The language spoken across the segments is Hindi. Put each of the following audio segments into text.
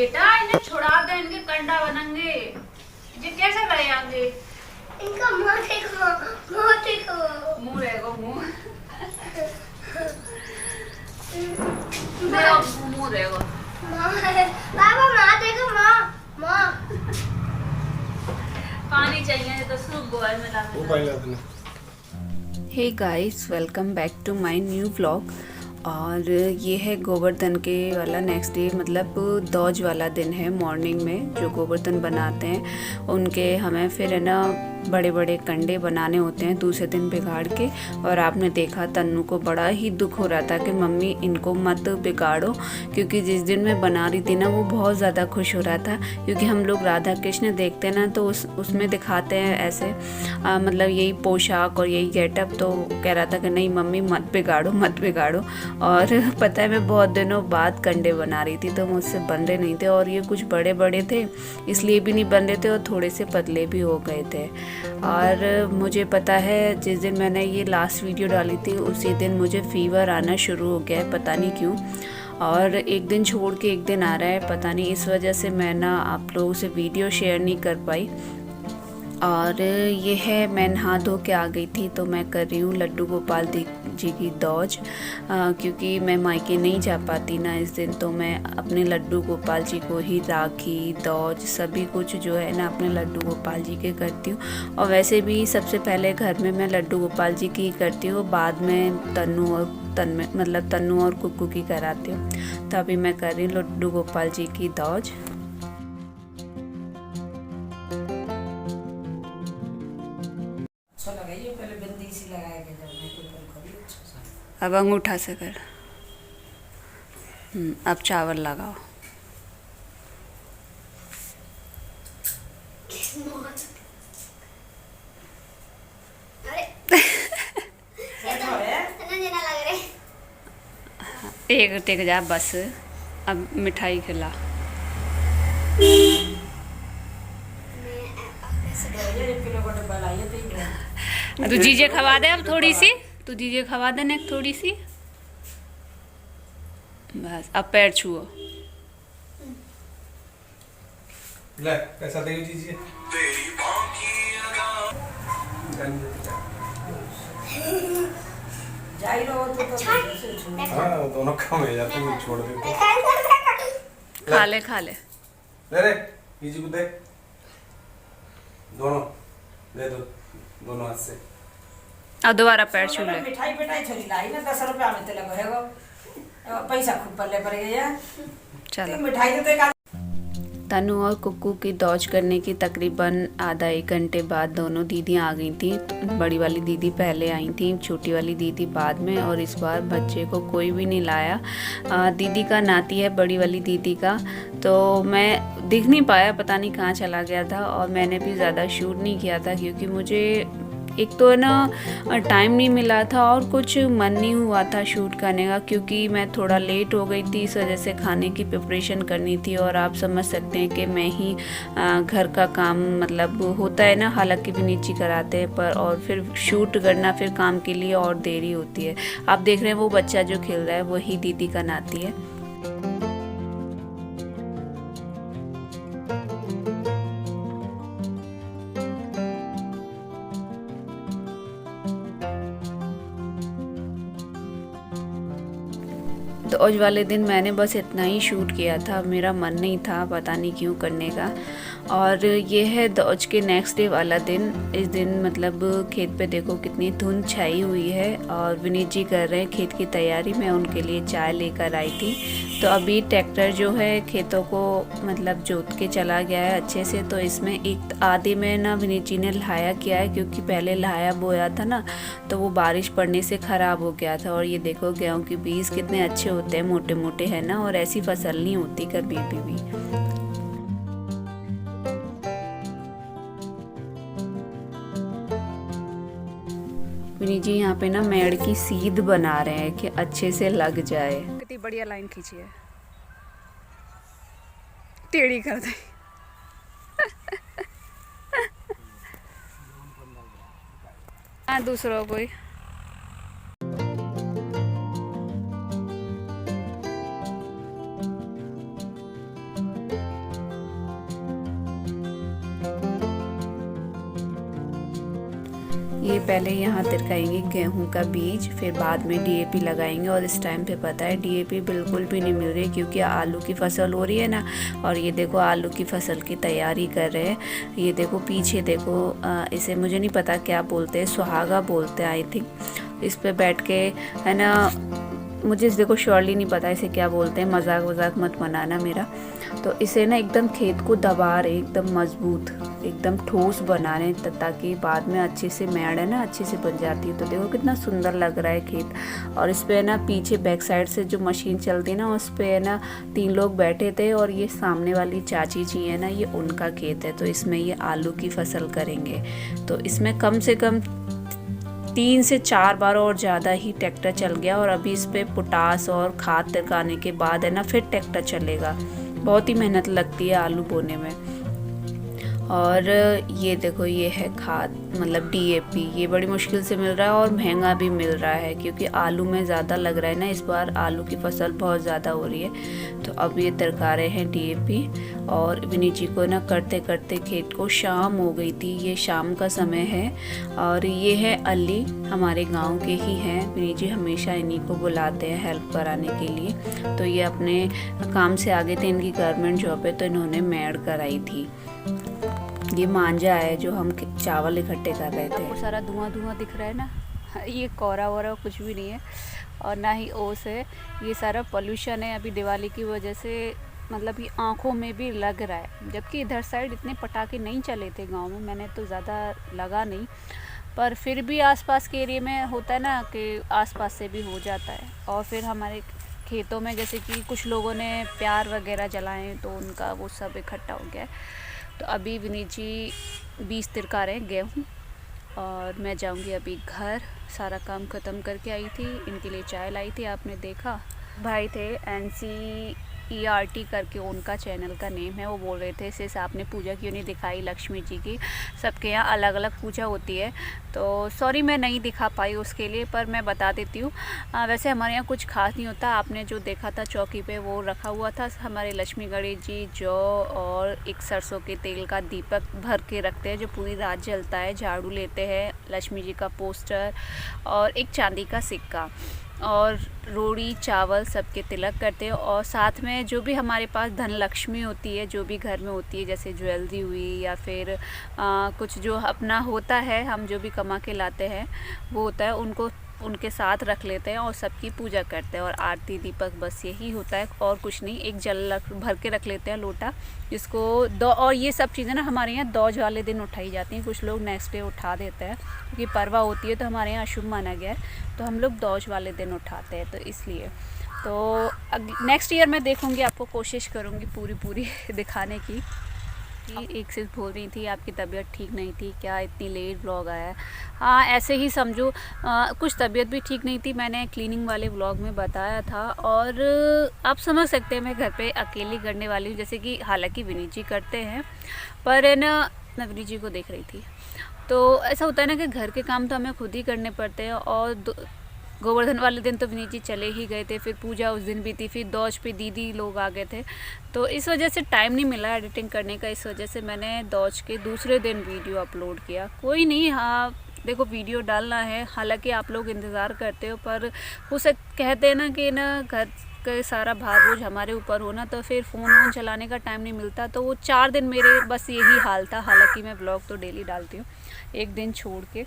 बेटा इन्हें छुड़ा दे, इनके कंडा बनेंगे, ये कैसे रहेंगे? इनका मुंह देखो, मुंह देखो, मुंह रहेगा मुंह, मुंह रहेगा। बाबा माँ देखो, माँ माँ पानी चाहिए तो सूख गया मिला। Hey guys, welcome back to my new vlog. और ये है गोवर्धन के वाला नेक्स्ट डे, मतलब दौज वाला दिन है। मॉर्निंग में जो गोवर्धन बनाते हैं उनके हमें फिर है ना बड़े बड़े कंडे बनाने होते हैं दूसरे दिन बिगाड़ के। और आपने देखा तन्नू को बड़ा ही दुख हो रहा था कि मम्मी इनको मत बिगाड़ो, क्योंकि जिस दिन मैं बना रही थी ना वो बहुत ज़्यादा खुश हो रहा था। क्योंकि हम लोग राधा कृष्ण देखते हैं ना तो उसमें दिखाते हैं ऐसे मतलब यही पोशाक और यही गेटअप। तो कह रहा था कि नहीं मम्मी मत बिगाड़ो मत बिगाड़ो। और पता है मैं बहुत दिनों बाद कंडे बना रही थी तो मुझसे बन रहे नहीं थे, और ये कुछ बड़े बड़े थे इसलिए भी नहीं बन रहे थे और थोड़े से पतले भी हो गए थे। और मुझे पता है जिस दिन मैंने ये लास्ट वीडियो डाली थी उसी दिन मुझे फीवर आना शुरू हो गया है, पता नहीं क्यों। और एक दिन छोड़ के एक दिन आ रहा है, पता नहीं, इस वजह से मैं ना आप लोगों से वीडियो शेयर नहीं कर पाई। और ये है मैं नहा धो के आ गई थी तो मैं कर रही हूँ लड्डू गोपाल जी की दौज, क्योंकि मैं मायके नहीं जा पाती ना इस दिन, तो मैं अपने लड्डू गोपाल जी को ही राखी दौज सभी कुछ जो है ना अपने लड्डू गोपाल जी के करती हूँ। और वैसे भी सबसे पहले घर में मैं लड्डू गोपाल जी की करती हूँ, बाद में तन्नू और कुक्कू की कराती हूँ। तो अभी मैं कर रही हूँ लड्डू गोपाल जी की दौज। अब अंगूठा से कर। अब चावल लगाओ। एक टेक जा बस, अब मिठाई खिला। तू जीजे खवा दे अब थोड़ी सी, तू जीजे खवा देने थोड़ी सी बस। अब पैर छुओ। ले कैसा देगी जीजिए। हाँ दोनों कम है जाते हैं, छोड़ दे तो खा ले खा ले। ले रे जीजी को दे, दोनों दे दो दोनों हाथ से। अब दोबारा पैर छू ले। मिठाई पिटाई छोरी लाई ना 10 रुपया में तेल लगेगा, पैसा खूब पल्ले पड़ गया। चलो मिठाई तो तनु और कुक्कू की दौज करने की तकरीबन आधा एक घंटे बाद दोनों दीदियाँ आ गई थी। बड़ी वाली दीदी पहले आई थी, छोटी वाली दीदी बाद में। और इस बार बच्चे को कोई भी नहीं लाया। दीदी का नाती है बड़ी वाली दीदी का, तो मैं दिख नहीं पाया, पता नहीं कहाँ चला गया था। और मैंने भी ज़्यादा शूट नहीं किया था क्योंकि मुझे एक तो है ना टाइम नहीं मिला था और कुछ मन नहीं हुआ था शूट करने का, क्योंकि मैं थोड़ा लेट हो गई थी, इस वजह से खाने की प्रिपरेशन करनी थी। और आप समझ सकते हैं कि मैं ही घर का काम मतलब होता है ना, हालांकि भी नीचे कराते हैं पर, और फिर शूट करना फिर काम के लिए और देरी होती है। आप देख रहे हैं वो बच्चा जो खेल रहा है वही दीदी का नाती है। दौज वाले दिन मैंने बस इतना ही शूट किया था, मेरा मन नहीं था पता नहीं क्यों करने का। और ये है दौज के नेक्स्ट डे वाला दिन। इस दिन मतलब खेत पे देखो कितनी धुंध छाई हुई है और विनीत जी कर रहे हैं खेत की तैयारी। मैं उनके लिए चाय लेकर आई थी। तो अभी ट्रैक्टर जो है खेतों को मतलब जोत के चला गया है अच्छे से। तो इसमें एक आधे में ना विनीत जी ने लहाया किया है, क्योंकि पहले लहाया बोया था ना तो वो बारिश पड़ने से ख़राब हो गया था। और ये देखो गेहूँ के बीज कितने अच्छे होते हैं, मोटे मोटे है ना, और ऐसी फसल नहीं होती कभी भी। विनीत जी यहाँ पे ना मेड़ की सीध बना रहे हैं कि अच्छे से लग जाए। कितनी बढ़िया लाइन खींची है, टेढ़ी कर दे। हाँ दूसरों कोई पहले यहाँ तिरकाएंगे गेहूं का बीज, फिर बाद में डीएपी लगाएंगे। और इस टाइम पे पता है डीएपी बिल्कुल भी नहीं मिल रही क्योंकि आलू की फसल हो रही है ना। और ये देखो आलू की फसल की तैयारी कर रहे हैं। ये देखो पीछे देखो, इसे मुझे नहीं पता क्या बोलते हैं, सुहागा बोलते हैं आई थिंक। इस पे बैठ के है ना, मुझे देखो श्योरली नहीं पता इसे क्या बोलते हैं, मजाक वजाक मत बनाना मेरा। तो इसे ना एकदम खेत को दबा रहे, एकदम मजबूत, एकदम ठोस बना रहे हैं ताकि बाद में अच्छे से मैड़ है ना अच्छे से बन जाती है। तो देखो कितना सुंदर लग रहा है खेत। और इस पे है ना पीछे बैक साइड से जो मशीन चलती है ना, उस पे है ना 3 लोग बैठे थे। और ये सामने वाली चाची जी है ना, ये उनका खेत है। तो इसमें ये आलू की फसल करेंगे। तो इसमें कम से कम 3 से 4 बार और ज़्यादा ही ट्रैक्टर चल गया। और अभी इस पे पोटास और खाद लगाने के बाद है ना फिर ट्रैक्टर चलेगा। बहुत ही मेहनत लगती है आलू बोने में। और ये देखो ये है खाद, मतलब डीएपी। ये बड़ी मुश्किल से मिल रहा है और महंगा भी मिल रहा है क्योंकि आलू में ज़्यादा लग रहा है ना, इस बार आलू की फसल बहुत ज़्यादा हो रही है। तो अब ये तिरका रहे हैं डीएपी। और विनी जी को ना करते करते खेत को शाम हो गई थी। ये शाम का समय है। और ये है अली, हमारे गांव के ही हैं। विनी जी हमेशा इन्हीं को बुलाते हैं हेल्प कराने के लिए। तो ये अपने काम से आगे थे, इनकी गवर्नमेंट जॉब है, तो इन्होंने मैड कराई थी। ये मांझा है जो हम चावल इकट्ठे कर रहे थे। बहुत सारा धुआं धुआं दिख रहा है ना, ये कोहरा वोरा कुछ भी नहीं है और ना ही ओस है। ये सारा पोल्यूशन है अभी दिवाली की वजह से, मतलब ये आँखों में भी लग रहा है। जबकि इधर साइड इतने पटाखे नहीं चले थे गांव में, मैंने तो ज़्यादा लगा नहीं, पर फिर भी आसपास के एरिया में होता है ना कि आसपास से भी हो जाता है। और फिर हमारे खेतों में जैसे कि कुछ लोगों ने प्यार वगैरह जलाए तो उनका वो सब इकट्ठा हो गया है। तो अभी विनीत जी 20 तिरका रहे हैं गेहूँ। और मैं जाऊंगी अभी घर, सारा काम ख़त्म करके आई थी। इनके लिए चाय लाई थी, आपने देखा। भाई थे NCERT करके उनका चैनल का नेम है, वो बोल रहे थे सिस आपने पूजा क्यों नहीं दिखाई लक्ष्मी जी की, सबके यहाँ अलग अलग पूजा होती है। तो सॉरी मैं नहीं दिखा पाई उसके लिए, पर मैं बता देती हूँ। वैसे हमारे यहाँ कुछ खास नहीं होता। आपने जो देखा था चौकी पे वो रखा हुआ था, हमारे लक्ष्मी गणेश जी जौ और एक सरसों के तेल का दीपक भर के रखते हैं जो पूरी रात जलता है। झाड़ू लेते हैं, लक्ष्मी जी का पोस्टर और एक चांदी का सिक्का और रोड़ी चावल सबके तिलक करते हैं। और साथ में जो भी हमारे पास धन लक्ष्मी होती है, जो भी घर में होती है, जैसे ज्वेलरी हुई या फिर कुछ जो अपना होता है, हम जो भी कमा के लाते हैं वो होता है, उनको उनके साथ रख लेते हैं और सबकी पूजा करते हैं। और आरती दीपक बस यही होता है और कुछ नहीं। एक जल भर के रख लेते हैं लोटा, जिसको और ये सब चीज़ें ना हमारे यहाँ दौज वाले दिन उठाई जाती हैं। कुछ लोग नेक्स्ट डे उठा देते हैं क्योंकि परवा होती है तो हमारे यहाँ अशुभ माना गया है, तो हम लोग दौज वाले दिन उठाते हैं। तो इसलिए तो नेक्स्ट ईयर मैं देखूँगी, आपको कोशिश करूँगी पूरी दिखाने की। एक चीज़ बोल रही थी आपकी तबीयत ठीक नहीं थी क्या, इतनी लेट व्लॉग आया है। हाँ ऐसे ही समझो, कुछ तबीयत भी ठीक नहीं थी, मैंने क्लीनिंग वाले व्लॉग में बताया था। और आप समझ सकते हैं मैं घर पे अकेली करने वाली हूँ, जैसे कि हालांकि विनीत जी करते हैं, पर ना मैं विनीत जी को देख रही थी। तो ऐसा होता है ना कि घर के काम तो हमें खुद ही करने पड़ते हैं। और गोवर्धन वाले दिन तो विनीत जी चले ही गए थे, फिर पूजा उस दिन भी थी, फिर दौज पे दीदी लोग आ गए थे, तो इस वजह से टाइम नहीं मिला एडिटिंग करने का। इस वजह से मैंने दौज के दूसरे दिन वीडियो अपलोड किया। कोई नहीं, हाँ देखो वीडियो डालना है, हालांकि आप लोग इंतज़ार करते हो, पर हो कहते हैं ना कि ना घर का सारा भार बोझ हमारे ऊपर होना, तो फिर फ़ोन चलाने का टाइम नहीं मिलता। तो वो 4 दिन मेरे बस यही हाल था। हालांकि मैं ब्लॉग तो डेली डालती हूँ, एक दिन छोड़ के।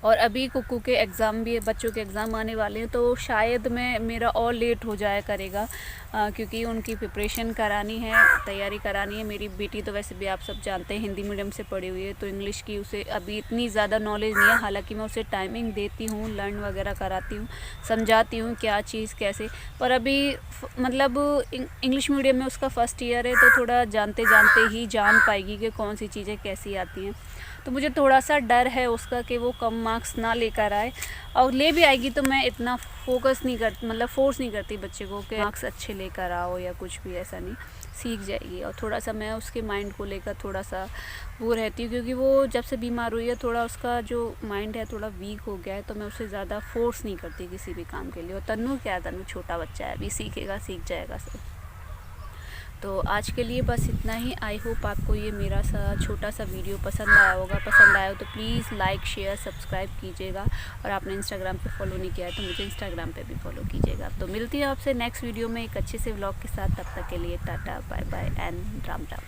और अभी कुकू के एग्ज़ाम भी, बच्चों के एग्ज़ाम आने वाले हैं, तो शायद मेरा और लेट हो जाया करेगा क्योंकि उनकी प्रिपरेशन करानी है, तैयारी करानी है। मेरी बेटी तो वैसे भी आप सब जानते हैं हिंदी मीडियम से पढ़ी हुई है, तो इंग्लिश की उसे अभी इतनी ज़्यादा नॉलेज नहीं है। हालांकि मैं उसे टाइमिंग देती हूँ, लर्न वगैरह कराती हूँ, समझाती हूँ क्या चीज़ कैसे। पर अभी मतलब इंग्लिश मीडियम में उसका फर्स्ट ईयर है, तो थोड़ा जानते जानते ही जान पाएगी कि कौन सी चीज़ें कैसी आती हैं। तो मुझे थोड़ा सा डर है उसका कि वो कम मार्क्स ना लेकर आए, और ले भी आएगी तो मैं इतना फोकस नहीं करती, मतलब फोर्स नहीं करती बच्चे को कि मार्क्स अच्छे लेकर आओ या कुछ भी, ऐसा नहीं, सीख जाएगी। और थोड़ा सा मैं उसके माइंड को लेकर थोड़ा सा वो रहती हूँ, क्योंकि वो जब से बीमार हुई है थोड़ा उसका जो माइंड है थोड़ा वीक हो गया है, तो मैं उसे ज़्यादा फोर्स नहीं करती किसी भी काम के लिए। और तन्नू क्या, तन्नू छोटा बच्चा है, अभी सीखेगा, सीख जाएगा सब। तो आज के लिए बस इतना ही। आई होप आपको ये मेरा सा छोटा सा वीडियो पसंद आया होगा। पसंद आया हो तो प्लीज़ लाइक शेयर सब्सक्राइब कीजिएगा, और आपने इंस्टाग्राम पे फॉलो नहीं किया है तो मुझे इंस्टाग्राम पे भी फॉलो कीजिएगा। तो मिलती है आपसे नेक्स्ट वीडियो में एक अच्छे से व्लॉग के साथ। तब तक के लिए tata bye bye and Ram Ram.